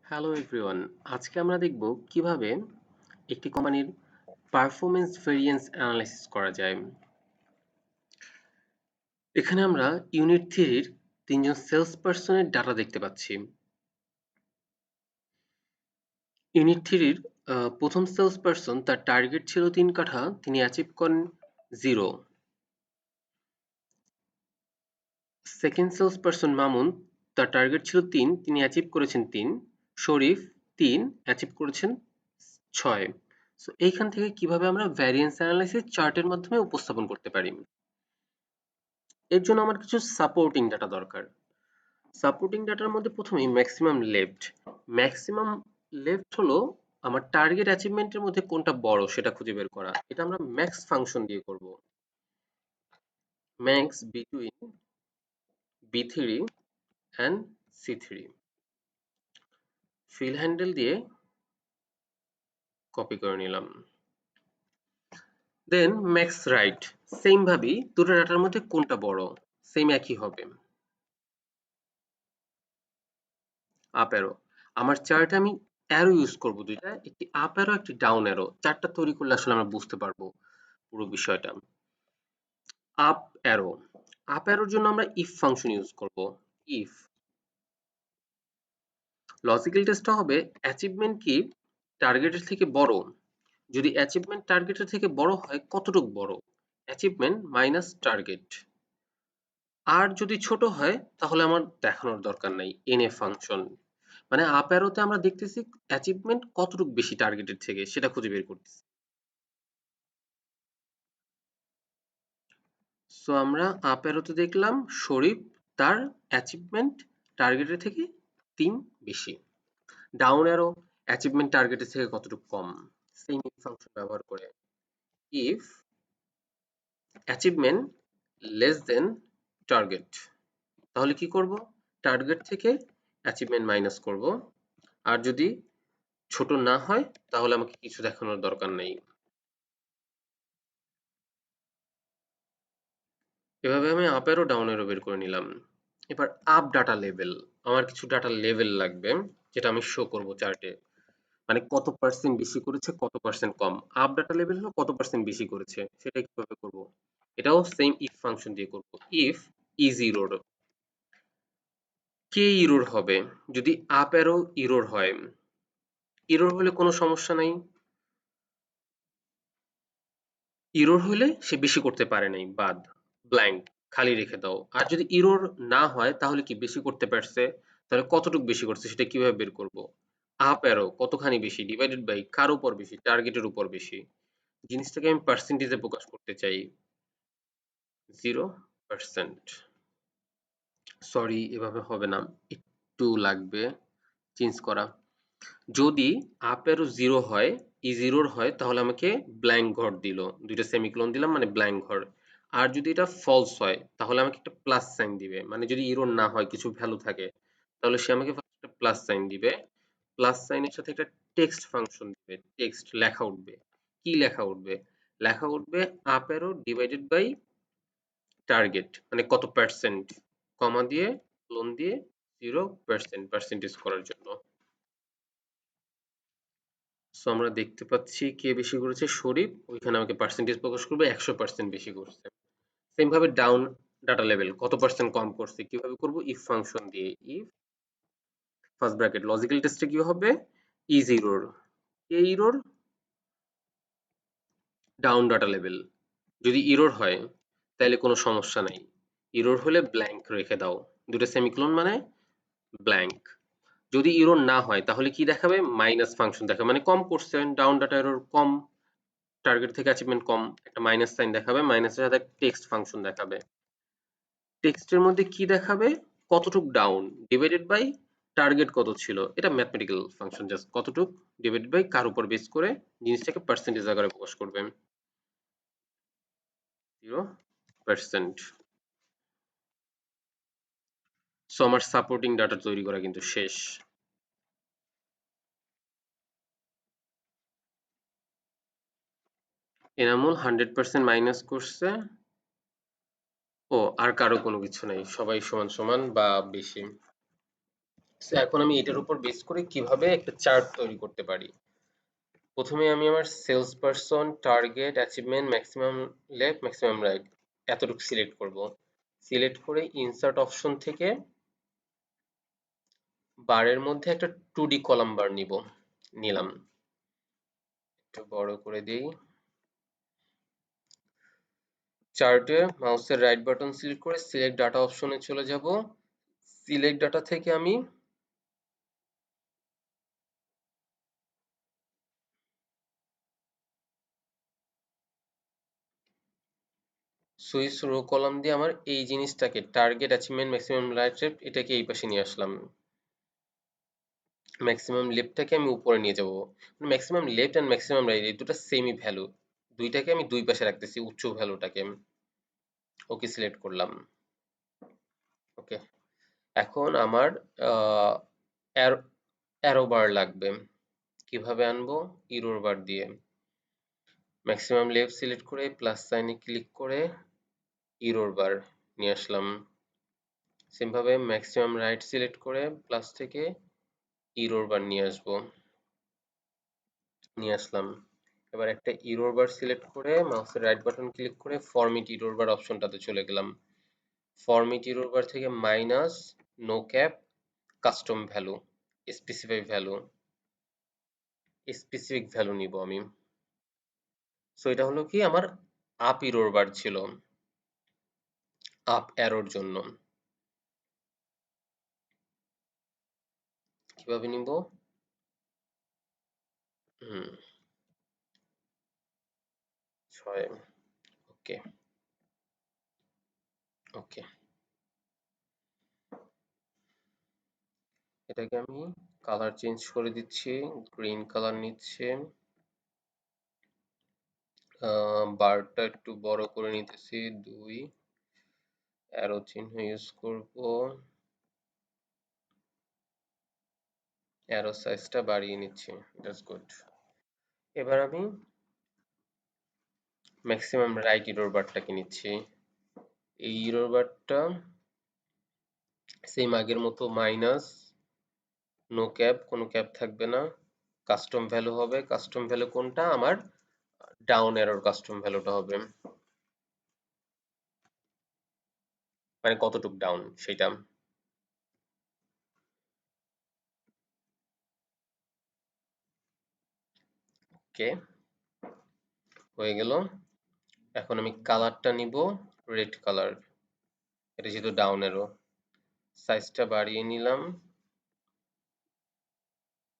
Hello everyone, আজকে আমরা দেখব কিভাবে একটি কোম্পানির পারফরম্যান্স ভেরিয়েন্স অ্যানালাইসিস করা যায়। এখানে আমরা ইউনিট 3-র 3জন সেলস পারসনের ডাটা দেখতে পাচ্ছি। ইউনিট 3-র প্রথম সেলস পারসন, তার টার্গেট ছিল 3 কাঠা, তিনি অ্যাচিভ করেন 0। সেকেন্ড সেলস পারসন মামুন, তার টার্গেট ছিল 3, তিনি অ্যাচিভ করেছেন 3। শরীফ 3, অ্যাচিভ করেছেন 6। সো এইখান থেকে কিভাবে আমরা ভ্যারিয়েন্স অ্যানালাইসিস চার্টের মাধ্যমে উপস্থাপন করতে পারি। এর জন্য আমার কিছু সাপোর্টিং ডাটা দরকার। সাপোর্টিং ডাটার মধ্যে প্রথমেই ম্যাক্সিমাম লেফট। ম্যাক্সিমাম লেফট হলো আমার টার্গেট অ্যাচিভমেন্টের মধ্যে কোনটা বড় সেটা খুঁজে বের করা। এটা আমরা ম্যাক্স ফাংশন দিয়ে করব। Max between B3 and C3। Fill handle দিয়ে কপি করে নিলাম। দেন ম্যাক্স রাইট। সেম ভাবেই দুটো ডাটার মধ্যে কোনটা বড়, সেম একই হবে। Up arrow. আমার চার্টে আমি অ্যারো ইউজ করব দুইটা, একটি আপ অ্যারো একটি ডাউন অ্যারো। চার্টটা তৈরি করলে আসলে আমরা বুঝতে পারবো পুরো বিষয়টা। Up arrow. আপ অ্যারোর জন্য আমরা ইফ ফাংশন ইউজ করব। ইফ লজিক্যাল টেস্টটা হবে অ্যাচিভমেন্ট কি টার্গেটের থেকে বড়। যদি অ্যাচিভমেন্ট টার্গেটের থেকে বড় হয় কতটুক বড়? Achievement minus target. আর যদি ছোট হয় তাহলে আমার দেখানোর দরকার নাই, এনএ ফাংশন। মানে আপ অ্যারোতে আমরা দেখতেছি অ্যাচিভমেন্ট কতটুকু বেশি টার্গেটের থেকে সেটা খুঁজে বের করতেছি। সো আমরা আপ অ্যারোতে দেখলাম শরীফ তার অ্যাচিভমেন্ট টার্গেটের থেকে 3 বেশি। ডাউন অ্যারো অ্যাচিভমেন্ট টার্গেটের থেকে কতটুকু কম। সেম ফাংশন ব্যবহার করে if achievement less than target, তাহলে কি করব? টার্গেট থেকে অ্যাচিভমেন্ট মাইনাস করব। আর যদি ছোট না হয় তাহলে আমাকে কিছু দেখানোর দরকার নেই। এভাবে আমি আপ অ্যারো ডাউন অ্যারো বের করে নিলাম। এবার আপ ডাটা লেভেল। আমার কিছু ডাটা লেভেল লাগবে যেটা আমি শো করব চার্টে। মানে কত পার্সেন্ট বেশি করেছে, কত পার্সেন্ট কম। আপ ডাটা লেভেল হলো কত পার্সেন্ট বেশি করেছে, সেটা কিভাবে করব? এটাও সেম ইফ ফাংশন দিয়ে করব। If is error. K error হবে? যদি আপ অ্যারো ইরোর হয়। ইরোর হলে কোনো সমস্যা নাই। ইরর হলে সে বেশি করতে পারে নাই, বাদ, ব্ল্যাঙ্ক, খালি রেখে দাও। আর যদি ইরর না হয় তাহলে কি বেশি করতে পারছে, তাহলে কতটুকু বেশি করছে সেটা কিভাবে বের করব? আপ অ্যারো কতখানি বেশি ডিভাইডেড বাই কার উপর বেশি, টার্গেটের উপর বেশি। জিনিসটাকে আমি পার্সেন্টেজে প্রকাশ করতে চাই। 0%। সরি, এভাবে হবে না, একটু লাগবে চেঞ্জ করা। যদি আপ অ্যারো 0 হয়, ই 0 হয়, তাহলে আমাকে ব্ল্যাঙ্ক ঘর দিল, দুইটা সেমিকোলন দিলাম মানে ব্ল্যাঙ্ক ঘর। আর যদি এটা ফলস হয় তাহলে আমাকে একটা প্লাস সাইন দিবে, মানে যদি ইরর না হয় কিছু ভ্যালু থাকে তাহলে সে আমাকে ফার্স্ট একটা প্লাস সাইন দিবে। প্লাস সাইনের সাথে একটা টেক্সট ফাংশন দিবে, টেক্সট লেখা উঠবে। কি লেখা উঠবে? লেখা উঠবে up arrow divided by target, মানে কত পার্সেন্ট, কমা দিয়ে লোন দিয়ে 0% পার্সেন্টেজ করার জন্য। সো আমরা দেখতে পাচ্ছি কে বেশি করেছে, শরীফ। ওইখানে আমাকে পার্সেন্টেজ প্রকাশ করবে 100% বেশি করছে। সেম ভাবে ডাউন ডাটা লেভেল কত পার্সেন্ট কম করছে, কিভাবে করব? ইফ ফাংশন দিয়ে। ইফ ফার্স্ট ব্র্যাকেট লজিক্যাল টেস্টে কি হবে? Is error. K error? Down data level. যদি ইরর হয় তাহলে কোনো সমস্যা নাই, ইরর হলে ব্ল্যাঙ্ক রেখে দাও, দুটো সেমিকোলন মানে ব্ল্যাঙ্ক। যদি ইরর না হয় তাহলে কি দেখাবে? মাইনাস ফাংশন দেখাবে, মানে কম করছে, ডাউন ডাটা এরর কম, টার্গেট থেকে অ্যাচিভমেন্ট কম, একটা মাইনাস সাইন দেখাবে, মাইনাসের সাথে টেক্সট ফাংশন দেখাবে। টেক্সটের মধ্যে কি দেখাবে? কতটুক ডাউন ডিভাইডেড বাই টার্গেট কত ছিল, এটা ম্যাথমেটিক্যাল ফাংশন, জাস্ট কতটুক ডিভাইডেড বাই কার উপর বেস করে জিনিসটাকে পার্সেন্টেজ আকারে প্রকাশ করবে। 0%। সো আমার সাপোর্টিং ডাটা তৈরি করা কিন্তু শেষ। এনামুল 100% মাইনাস করছে। ও আর কারো কোনো কিছু নাই, সবাই সমান সমান বা বেশি। সো এখন আমি এটার উপর বেস করে কিভাবে একটা চার্ট তৈরি করতে পারি। প্রথমে আমি আমার sales person, target, achievement, maximum left, maximum right এতটুকু সিলেক্ট করব। সিলেক্ট করে ইনসার্ট অপশন থেকে বারের মধ্যে একটা 2D কলাম বার নিলাম। একটু বড় করে দেই। চার্টে মাউসের রাইট বাটন সিলেক্ট করে সিলেক্ট ডাটা অপশনে চলে যাব। সিলেক্ট ডাটা থেকে আমি সুইচ রো কলাম দিয়ে আমার এই জিনিসটাকে target, achievement, maximum right rate এটাকে এই পাশে নিয়ে আসলাম। ম্যাক্সিমাম লেফটটাকে আমি উপরে নিয়ে যাব। Maximum left and maximum right এই দুটো সেমই ভ্যালু। দুইটাকে আমি দুই পাশে রাখতেছি উচ্চ ভ্যালুটাকে। ওকে সিলেক্ট করলাম। ওকে, এখন আমার অ্যারো বার লাগবে। কিভাবে আনবো? ইরোর বার দিয়ে। ম্যাক্সিমাম লেফট সিলেক্ট করে প্লাস সাইনে ক্লিক করে ইরোর বার নিয়ে আসলাম। সেম ভাবে ম্যাক্সিমাম রাইট সিলেক্ট করে প্লাস থেকে ইরোর বার নিয়ে আসলাম। এবার একটা ইরোর বার সিলেক্ট করে মাউসের রাইট বাটন ক্লিক করে ফরম্যাট ইরোর বার অপশনটাতে চলে গেলাম। ফরম্যাট ইরোর বার থেকে minus no cap custom value specific value নিব আমি। সো এটা হলো কি আমার আপ ইরোর বার ছিল, আপ অ্যারোর জন্য। কিভাবে নিব? হুম, 6। ওকে, ওকে। এটাকে আমি কালার চেঞ্জ করে দিচ্ছি, গ্রিন কালার নিচ্ছে। বারটা একটু বড় করে নিতেছি 2, অ্যারো চিহ্ন ইউজ করব, অ্যারো সাইজটা বাড়িয়ে নিচ্ছি। That's good. এবার আমি ম্যাক্সিমাম রাইট ইরোর বারটাকে নিচ্ছি। এই ইরোর বারটা সেম আগের মতো মাইনাস নো ক্যাপ, কোনো ক্যাপ থাকবে না, কাস্টম ভ্যালু হবে। কাস্টম ভ্যালু কোনটা? আমার ডাউন অ্যারোর কাস্টম ভ্যালুটা হবে, মানে কতটুক ডাউন সেটা। ওকে, হয়ে গেল। এখন আমি কালারটা নিব রেড কালার, এটা যেহেতু ডাউন অ্যারো। সাইজটা বাড়িয়ে নিলাম।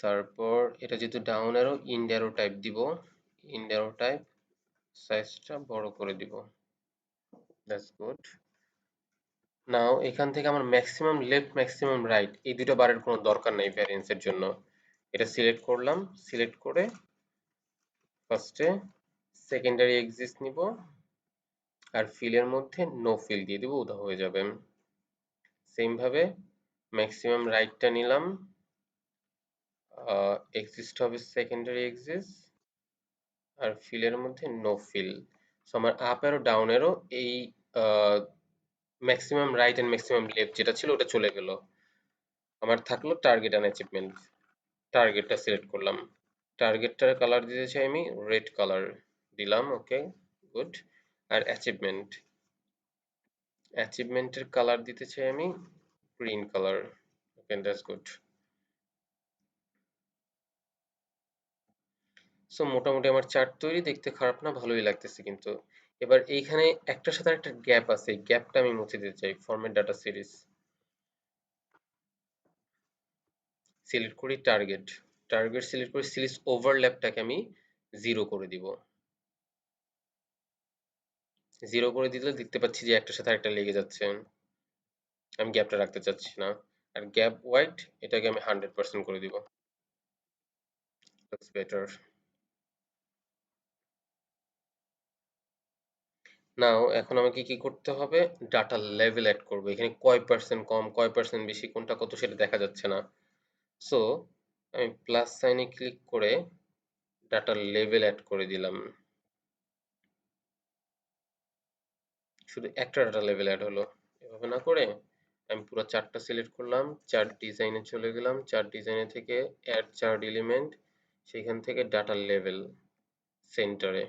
তারপর এটা যেহেতু ডাউন অ্যারো ইন্ড অ্যারো টাইপ দিব, ইন্ড অ্যারো টাইপ, সাইজটা বড় করে দিব। That's good. নাও এখান থেকে আমার ম্যাক্সিমাম লেফট, ম্যাক্সিমাম রাইট এই দুটো বারের কোনো দরকার নাই ভ্যারিয়েন্সের জন্য। এটা সিলেক্ট করলাম, সিলেক্ট করে ফার্স্টে সেকেন্ডারি এক্সিস নিব আর ফিলের মধ্যে নো ফিল দিয়ে দিব, উধাও হয়ে যাবে। সেম ভাবে ম্যাক্সিমাম রাইটটা নিলাম, এক্সিস্ট হবে সেকেন্ডারি এক্সিস আর ফিলের মধ্যে নো ফিল। সো আমার আপ অ্যারো ডাউন অ্যারো এই maximum right and maximum left যেটা ছিল ওটা চলে গেল। আমার থাকলো টার্গেট এন্ড অ্যাচিভমেন্ট। টার্গেটটা সিলেক্ট করলাম। টার্গেটটার কালার দিতে চাই আমি রেড কালার দিলাম। ওকে, গুড। আর অ্যাচিভমেন্টের কালার দিতে চাই আমি green colour. Okay, that's good. So মোটামুটি আমার চার্ট তৈরি, দেখতে খারাপ না, ভালোই লাগতেছে কিন্তু। এবার এইখানে একটার সাথে একটা গ্যাপ আছে, গ্যাপটা আমি মুছে দিতে চাই। ফরম্যাট ডাটা সিরিজ সিলেক্ট করি, টার্গেট সিলেক্ট করে সিরিজ ওভারল্যাপটাকে আমি 0 করে দিব। 0 করে দিলে দেখতে পাচ্ছি যে একটার সাথে একটা লেগে যাচ্ছে। আমি গ্যাপটা রাখতে চাচ্ছি না। আর গ্যাপ হোয়াইট এটাকে আমি 100% করে দিব। That's better. নাও এখন আমাকে কি করতে হবে? ডাটা লেভেল অ্যাড করব। এখানে কয় পার্সেন্ট কম, কয় পার্সেন্ট বেশি, কোনটা কত সেটা দেখা যাচ্ছে না। সো আমি প্লাস সাইনে ক্লিক করে ডাটা লেভেল অ্যাড করে দিলাম। শুধু একটা ডাটা লেভেল অ্যাড হলো, এভাবে না করে আমি পুরো চার্টটা সিলেক্ট করলাম, চার্ট ডিজাইনে চলে গেলাম, চার্ট ডিজাইনে থেকে অ্যাড চার্ট এলিমেন্ট, সেখান থেকে ডাটা লেভেল সেন্টারে।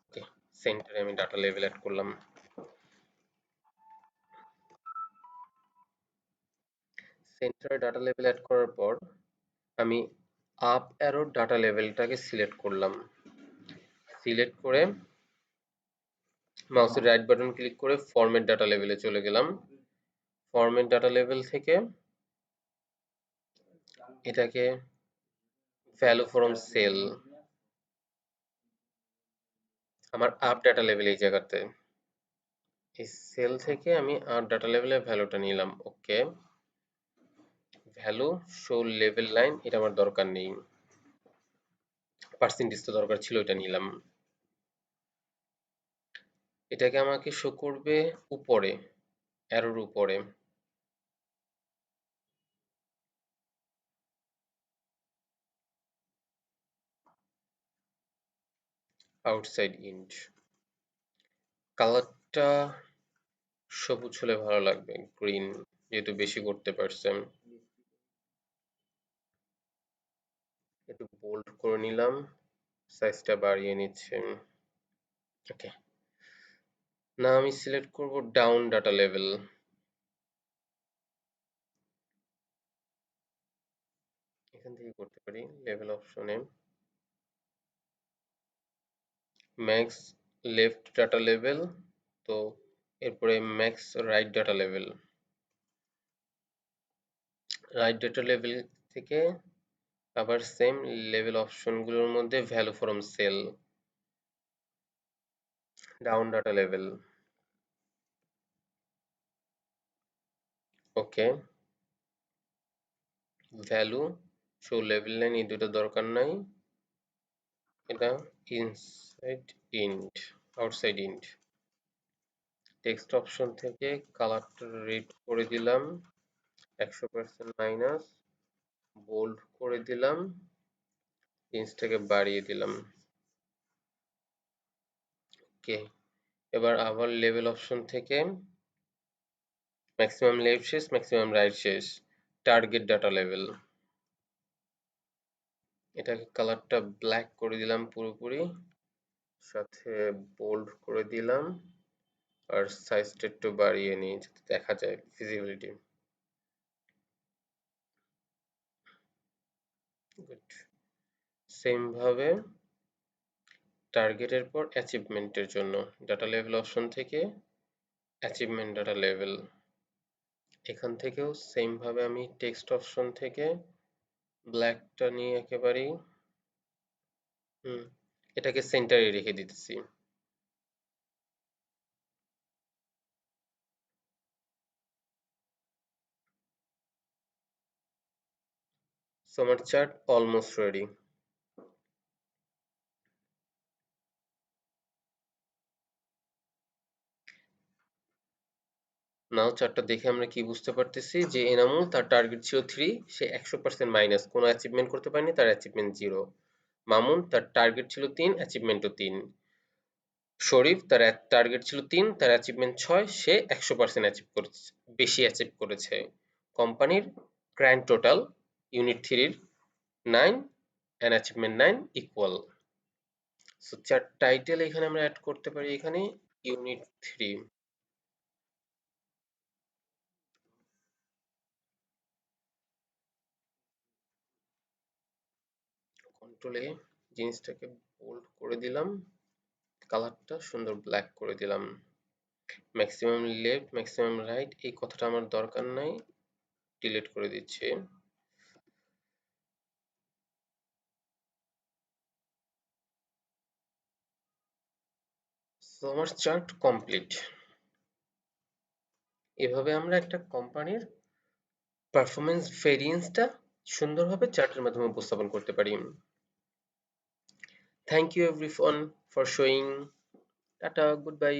ওকে, সেন্টারে আমি ডাটা লেভেল অ্যাড করলাম। সেন্টারে ডাটা লেভেল অ্যাড করার পর আমি আপ অ্যারো ডাটা লেভেলটাকে সিলেক্ট করলাম। সিলেক্ট করে মাউসের রাইট বাটন ক্লিক করে ফরম্যাট ডাটা লেভেলে চলে গেলাম। ফরম্যাট ডাটা লেভেল থেকে এটাকে ভ্যালু ফ্রম সেল, আমার আপ ডাটা লেভেল এই জায়গাতে, এই সেল থেকে আমি আপ ডাটা লেভেলের ভ্যালুটা নিলাম। ওকে, ভ্যালু শো লেভেল লাইন, এটা আমার দরকার নেই, পার্সেন্টেজ তো দরকার ছিল, এটা নিলাম। এটাকে আমাকে শো করবে উপরে, অ্যারোর উপরে। আউটসাইড ইন্ট, কালারটা সবুজ হলে ভালো লাগবে, গ্রিন যেহেতু বেশি করতে পারছেন। একটু বোল্ড করে নিলাম, সাইজটা বাড়িয়ে নিচ্ছে। ওকে, না আমি সিলেক্ট করব ডাউন ডাটা লেভেল। এখান থেকে করতে পারি লেভেল অপশনে, ম্যাক্স লেফট ডাটা লেভেল, তো এরপরে ম্যাক্স রাইট ডাটা লেভেল। রাইট ডাটা লেভেল থেকে আবার সেম লেভেল অপশনগুলোর মধ্যে value from cell, down data লেভেল। ওকে, ভ্যালু শো লেভেল লাইন, এই দুটো দরকার নাই, এটা inside end, outside end. Text option থেকে কালারটা রেড করে দিলাম 100% মাইনাস, বোল্ড করে দিলাম, রেঞ্জটাকে বাড়িয়ে দিলাম। ওকে, এবার আবার লেভেল অপশন থেকে ম্যাক্সিমাম লেফট শেষ, ম্যাক্সিমাম রাইট শেষ, টার্গেট ডাটা লেভেল, এটাকে কালারটা ব্ল্যাক করে দিলাম পুরোপুরি, সাথে বোল্ড করে দিলাম, আর সাইজটা একটু বাড়িয়ে নিই যাতে দেখা যায় ভিজিবিলিটি। গুড, সেম ভাবে টার্গেটের পর অ্যাচিভমেন্টের জন্য ডাটা লেভেল অপশন থেকে অ্যাচিভমেন্ট ডাটা লেভেল, এখান থেকেও সেম ভাবে আমি টেক্সট অপশন থেকে ব্ল্যাকটা নিয়ে একেবারেই এটাকে সেন্টারে রেখে দিতেছি। সো আমার চার্ট অলমোস্ট রেডি। নাও চার্টটা দেখে আমরা কি বুঝতে পারতেছি যে এনামুল তার টার্গেট ছিল 3, সে 100% মাইনাস, কোনো অ্যাচিভমেন্ট করতে পারেনি, তার অ্যাচিভমেন্ট 0। মামুন তার টার্গেট ছিল 3, অ্যাচিভমেন্টও 3। শরীফ তার টার্গেট ছিল 3, তার অ্যাচিভমেন্ট 6, সে 100% অ্যাচিভ করেছে, বেশি অ্যাচিভ করেছে। কোম্পানির grand total unit 3 9 and achievement 9 equal. So chart title এখানে আমরা অ্যাড করতে পারি, এখানে ইউনিট 3, কন্ট্রোল এ জিনিসটাকে বোল্ড করে দিলাম, কালারটা সুন্দর ব্ল্যাক করে দিলাম, ম্যাক্সিমাম লেফট ম্যাক্সিমাম রাইট এই কথাটা আমার দরকার নাই, ডিলিট করে দিচ্ছি। সো আমার চার্ট কমপ্লিট। এভাবে আমরা একটা কোম্পানির পারফরমেন্স ভেরিয়েন্সটা সুন্দরভাবে চার্টের মাধ্যমে উপস্থাপন করতে পারি। Thank you everyone for showing. টাটা, গুড বাই।